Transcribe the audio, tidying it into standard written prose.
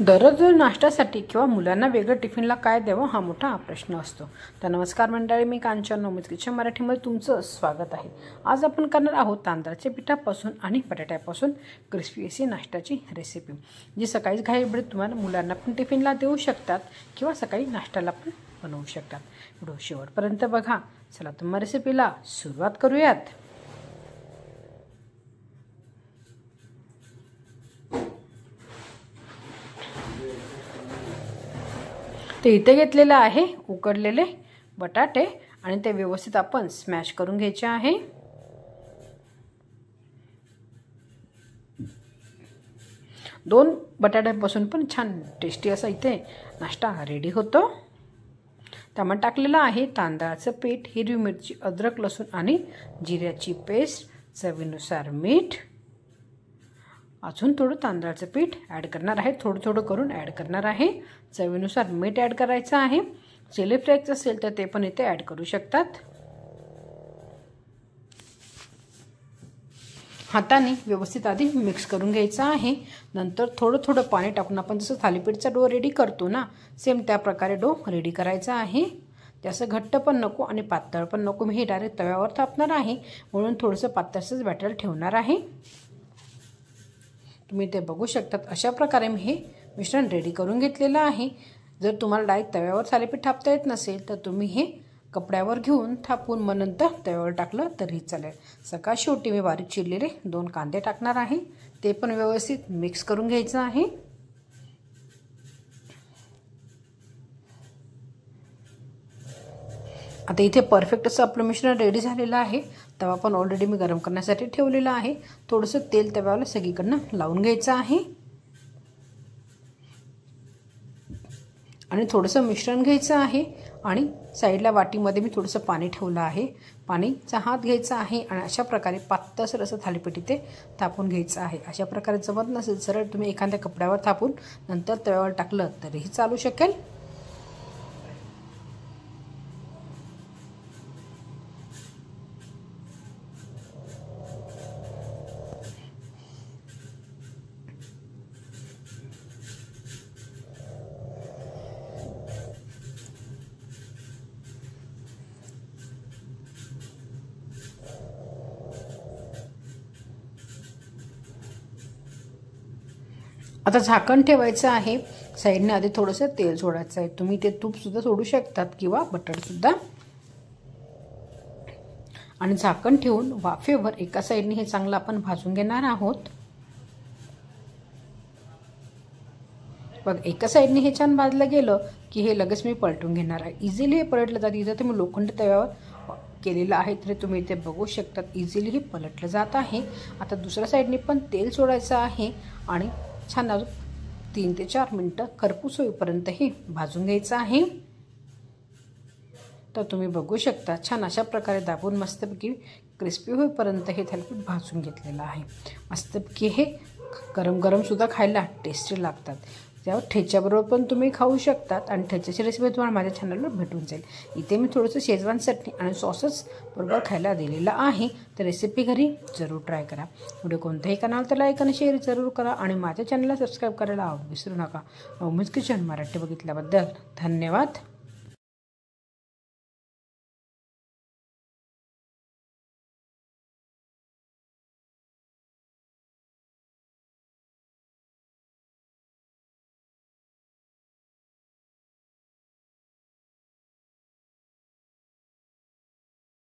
दररोज नाश्त्यासाठी किंवा मुलांना वेगळं टिफिनला काय द्यावं हा मोठा प्रश्न असतो। तर नमस्कार मंडळी, मी कांचन नवमीत किचन मराठीमध्ये तुमचं स्वागत आहे। आज आपण करणार आहोत तांदळाच्या पिठापासून आणि बटाट्यापासून क्रिस्पी अशी नाश्त्याची रेसिपी, जी सकाळीच घाईगडबडीत तुम्हाला मुलांना पण टिफिनला देऊ शकतात किंवा सकाळी नाश्त्याला पण बनवू शकतात। व्हिडिओ शेवटपर्यंत बघा। चला तर मग रेसिपीला सुरुवात करूयात। ते इथे घेतलेले आहे उकडलेले बटाटे आणि ते व्यवस्थित आपण स्मॅश करून घ्यायचे आहे। दोन बटाट्यापासून पण छान टेस्टी असा इथे नाश्ता रेडी होतो। त्यामध्ये टाकलेला आहे तांदळाचं पीठ, हिरवी मिरची, अद्रक, लसूण आणि जिऱ्याची पेस्ट, चवीनुसार मीठ, अजून थोडं तांदळाचं पीठ ॲड करणार आहे, थोडं थोडं करून ॲड करणार आहे। चवीनुसार मीठ ॲड करायचं आहे। चिली फ्लेक्स असेल तर ते पण इथे ॲड करू शकतात। हाताने व्यवस्थित आधी मिक्स करून घ्यायचं आहे। नंतर थोडं थोडं पाणी टाकून आपण जसं थालीपीठचा डो रेडी करतो ना, सेम त्या प्रकारे डो रेडी करायचा आहे। जास्त घट्ट पण नको आणि पातळ पण नको। मी हे डायरेक्ट तव्यावर थापणार आहे, म्हणून थोडंसं पातळसंच बॅटर ठेवणार आहे। तुम्ही ते बघू शकतात, अशा प्रकारे मी हे मिश्रण रेडी करून घेतलेलं आहे। जर तुम्हाला डायरेक्ट तव्यावर थालीपीठ थापता येत नसेल तर तुम्ही हे कपड्यावर घेऊन थापून मग नंतर तव्यावर टाकलं तरी चालेल। सकाळ शेवटी मी बारीक चिरलेले 2 कांदे टाकणार आहे, ते पण व्यवस्थित मिक्स करून घ्यायचं आहे। आता इथे परफेक्ट असं आपलं मिश्रण रेडी झालेलं आहे। तवा पण ऑलरेडी मी गरम करण्यासाठी ठेवलेला आहे। थोडंसं तेल तव्याला सगळीकडनं लावून घ्यायचं आहे आणि थोडंसं मिश्रण घ्यायचं आहे आणि साईडला वाटीमध्ये मी थोडंसं पाणी ठेवलं आहे। पाणीचा हात घ्यायचा आहे आणि अशा प्रकारे पातळसर असं थालीपीठ इथे थापून घ्यायचं आहे। अशा प्रकारे जमत नसेल सरळ तुम्ही एखाद्या कपड्यावर थापून नंतर तव्यावर टाकलं तरीही चालू शकेल। आता झाकण ठेवायचं आहे। साईडने आधी थोडंसं तेल सोडायचं आहे। तुम्ही ते तूप सुद्धा सोडू शकतात किंवा बटर सुद्धा। आणि झाकण ठेवून वाफेवर एका साईडने हे चांगलं आपण भाजून घेणार आहोत। बघ, एका साईडने हे छान भाजलं गेलं की हे लगेच मी पलटून घेणार आहे। इझिली हे पलटलं जातं। इथं तुम्ही लोखंडी तव्यावर केलेलं आहे तर तुम्ही इथे बघू शकतात, इझिली हे पलटलं जात आहे। आता दुसऱ्या साईडने पण तेल सोडायचं आहे आणि छान अजून 3 ते 4 मिनिटं खरपूस होईपर्यंत हे भाजून घ्यायचं आहे। तर तुम्ही बघू शकता, छान अशा प्रकारे दाबून मस्तपैकी क्रिस्पी होईपर्यंत हे थालीपीठ भाजून घेतलेलं आहे। मस्तपैकी हे गरम गरम सुद्धा खायला टेस्टी लागतात। त्यावर ठेच्याबरोबर पण तुम्ही खाऊ शकतात आणि ठेच्याची रेसिपी तुम्हाला माझ्या चॅनलवर भेटून जाईल। इथे मी थोडंसं शेजवान चटणी आणि सॉसेस बरोबर खायला दिलेलं आहे। तर रेसिपी घरी जरूर ट्राय करा। व्हिडिओ कोणत्याही कानाला तर लाईक आणि शेअर जरूर करा आणि माझ्या चॅनलला सबस्क्राईब करायला विसरू नका। नवमीत किचन मराठी बघितल्याबद्दल धन्यवाद।